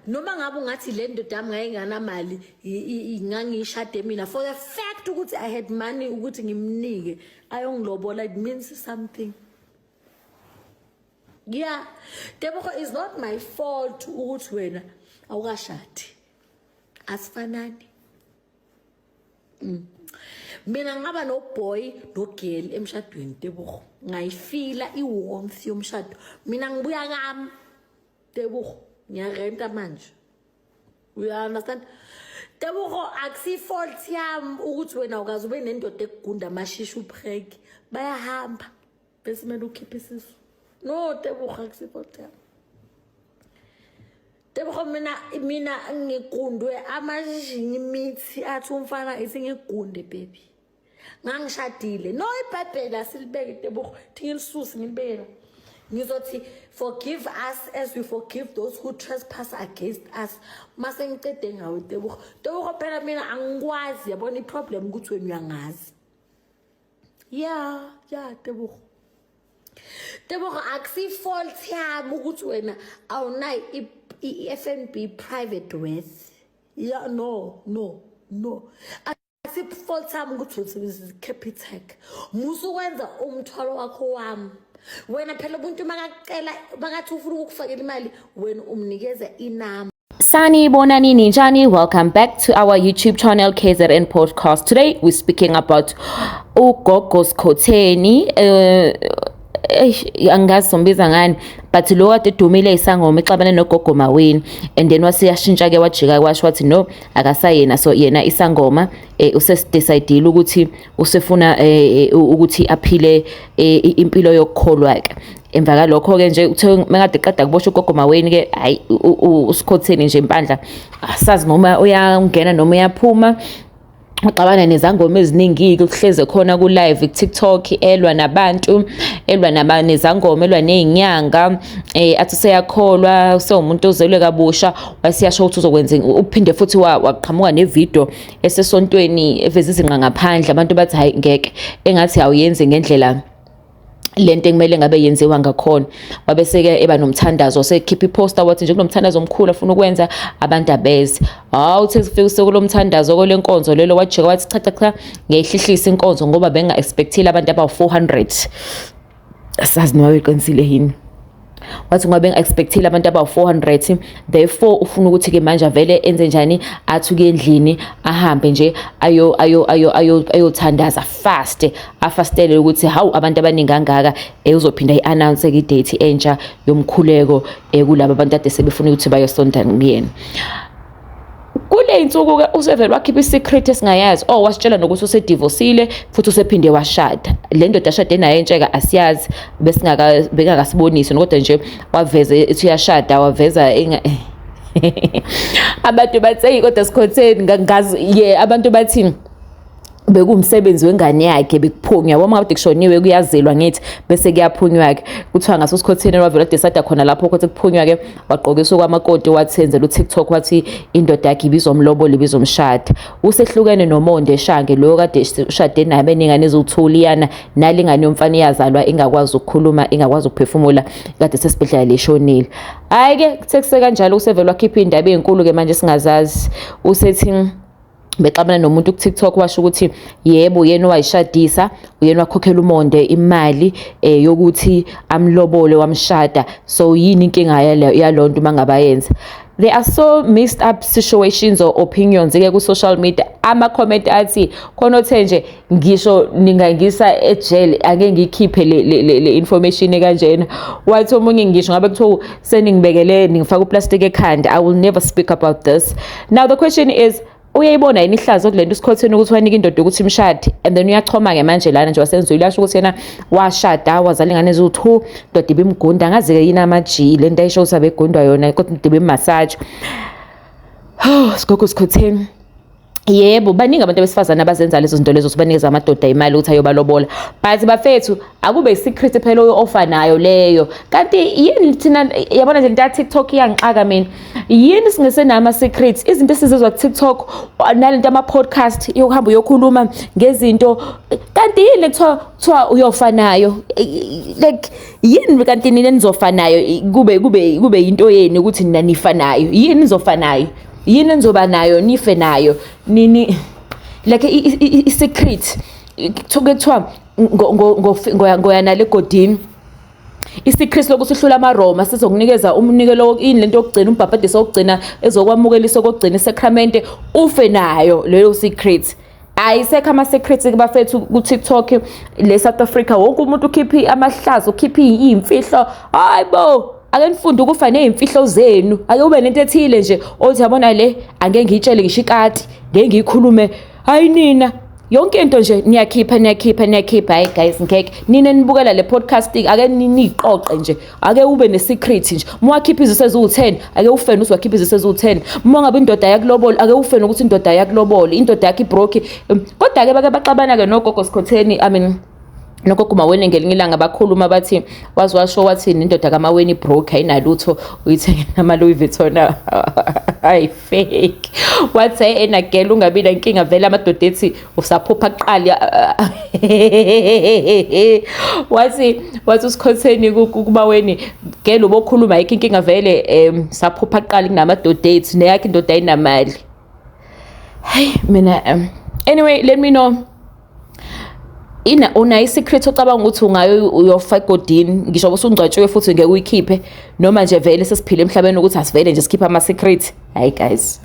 noma ngabe ungathi le ndoda yami ngayinganamali ngangishade mina for the fact ukuthi I had money ukuthi ngimnike ayongilobola, it means something. Yeah, Tebogo, is not my fault ukuthi wena awukashadi. Asifanani. Mina ngaba no boy no girl emshadweni Tebogo. Ngayifila iwarmth yomshado. Mina ngibuya ngami Tebogo, ngiyarenta manje. You understand? Tebogo, akusi fault yami ukuthi wena ukazi ube nendoda ekugunda amashisha upheki. Bayahamba bese mina ukhipha isisu. No, Tebogo, akusi fault yami. Tebogo, mina ngigundwe amajingi imithi athi umfana isingigunde baby. Ngangishadile. No, iBhayibheli asilibeke Tebogo, thilisusi ngilibeka. Ngizothi forgive us as we forgive those who trespass against us. Mase ngicede ngawe Tebogo. Tebogo phela mina angikwazi yabona iproblem ukuthi wena uyangazi. Yeah, Tebogo. Tebogo, akusi fault yami ukuthi wena awunayi i-FNB private wealth. Yeah, no. Akusi fault yami ukuthi usebenzisa Capitec. Musu wenza umthwalo wakho wami. Wena phela ubuntu makacela bakathi ufuna ukufakela imali wena umnikeza inamba. Sanibonani ninjani, welcome back to our YouTube channel KZN Podcast. Today we're speaking about uGogo Skhotheni. Angazi sombiza ngani, but lo kade dumile isangoma exabane noGogo Maweni, and then wasiyashintsha ke wajika kwasho wathi no akasayena, so yena isangoma usesidecide ukuthi usefuna ukuthi aphile impilo yokukholwa ke. Emva kalokho ke nje uthe mengade qeda kuboshwa uGogo Maweni ke hayi uSkhotheni nje impandla asazi noma uyangena noma uyaphuma. Uxabana nezangoma eziningi kuhleze khona ku live TikTok, elwa nabantu, elwa nezangoma, elwa nezinyanga, athi seyakholwa sewumuntu ozelwe kabusha, wasiyasho ukuthi uzokwenza uphinde futhi waqhamuka nevideo esesontweni eveza izinqa ngaphandle. Abantu bathi hayi ngeke, engathi awuyenze ngendlela lento ekumele ngabe yenziwa ngakhona. Wabeseke eba nomthandazo, sekhipha iposter wathi nje kunomthandazo omkhulu afuna ukwenza abantu abeze. Uthe sifike sekulomthandazo kolenkonzo lelo wajika wathi cha ngiyihlihlisa inkonzo ngoba benga expectile abantu aba400. Asazi noma weqinisile yini. Wathi ngoba benga-expectile abantu aba400, therefore ufuna ukuthi ke manje vele enze njani, athi ke endlini ahambe nje ayothandaza afastele ukuthi hawu abantu abaningi angaka uzophinda i-announce ke i-date entsha yomkhuleko kulabo abantu ade sebefuna ukuthi bayosonda kuyena. Kule insuku ke usevele wakhipha isecret esingayazi. Wasitshela nokuthi usedivorceile futhi usephinde washada. Le ndoda ashade naye entsheka asiyazi, bengakasibonisi kodwa nje waveza ethi uyashada, waveza abantu bathi kodwa Skhotheni ngazi abantu bathi bekumsebenzi wengane yakhe bekuphunywa woma kade kushoniwe kuyazelwa ngithi bese kuyaphunywa ke kuthiwa ngaso Skhotheni wavela decide khona lapho ukuthi kuphunywa ke waqokisa kwamakoti wathenzela uTikTok wathi indoda yakhe ibizomlobola ibizomshada. Usehlukene noMonde Shange lo kade ushade naye beningane eziwuthuliyana nalingane yomfana iyazalwa ingakwazi ukukhuluma ingakwazi ukuphefumula kade sesibhedlela leshonile. Hayi ke kuthe kanjalo usevela wakhipha indaba ezinkulu ke manje singazazi. Usethi bexabana nomuntu ku TikTok washo ukuthi yebo yena wayishadisa, uyena wakhokhela uMonde imali yokuthi amlobole wamshada. So yini inkinga yalonto mangabayenza? There are so messed up situations or opinions ke ku social media. Ama comment athi khona othe nje ngisho ningangisa ejele ake ngikhiphe le information kanjena. Wathi omunye ngisho ngabe kuthiwa seningibekele ningifaka uplastic ekhanda, I will never speak about this. Now the question is, uyayibona yini ihlazo kulento uSkhotheni ukuthi wanika indoda ukuthi imshade, and then uyachoma ke manje lana nje wasenza uyasho ukuthi yena washada wazala ingane eziwu2 ndoda ibimgunda ngaze ke yina amaji lento ayisho ukuthi abegundwa yona kodwa ndoda ibimmassage. Gogo Skhotheni Yebo, baningi abantu besifazane abazenza lezo zinto lezo, sibanikeza amadoda imali ukuthi ayobalobola, but bafethu akube secret phela oyo-offer nayo leyo. Kanti yini thina, yabona nje lenta TikTok iyangixaka mina, yini singesenama ama-secrets, izinto esizizwa ku-TikTok nalento ama-podcast yokuhamba uyokhuluma ngezinto, kanti yini kuthiwa uyofa nayo, like yini kanti nina nizofa nayo, kube yinto yeni ukuthi nina nifa nayo, yini nizofa nayo, yini nizoba nayo nife nayo nini, like i-secret kuthiwa ngoya nale godini, i-secret lokuthi uhlula amaroma sizokunikeza umnikelo ini lento yokugcina, umbhabhadisi wokugcina ezokwamukela kokugcina isacramente, ufe nayo leyo secret. Ayisekho ama-secrets bafethu ku-TikTok le South Africa, wonke umuntu ukhiphi amahlazo, ukhiphi iy'mfihlo, hayibo ake nifunde ukufa ney'mfihlo zenu, ake ube nento ethile nje othi yabona le angeke ngiyitshele ngisho ikati, ngeke ngiyikhulume, hayi nina yonke into nje niyakhipha. Hayi guys, ngeke nina nibukela le podcasting ake niyiqoqe nje, ake ube ne-secret nje. Uma wakhipha izisu eziwu-10 ake ufene ukuthi wakhipha izisu eziwu-10. Uma ngabe indoda yakulobola ake ufene ukuthi indoda yakulobola, indoda yakhe ibroke. Kodwa-ke bake baxabana-ke nogogo Sikhotheni, nogogo Maweni ngelinye ilanga bakhuluma bathi washo wathini indoda kaMaweni broke ayinalutho, uyithenge nama-Louis Vuitton hayi fake. Wathi ena girl ungabi nankinga vele amadoda ethi usaphupha kuqala wathi uSikhotheni kuMaweni girl ubokhuluma ayikho inkinga vele saphupha kuqala kunamadoda ethi neyakhe indoda ayinamali. Hey mina anyway, let me know unayo i-secret ocabanga ukuthi ungayo uyofa egodini, ngisho usungcwatshiwe futhi ngeke uyikhiphe, noma nje vele sesiphile emhlabeni ukuthi asivele nje sikhiphe ama-secret. Hayi guys.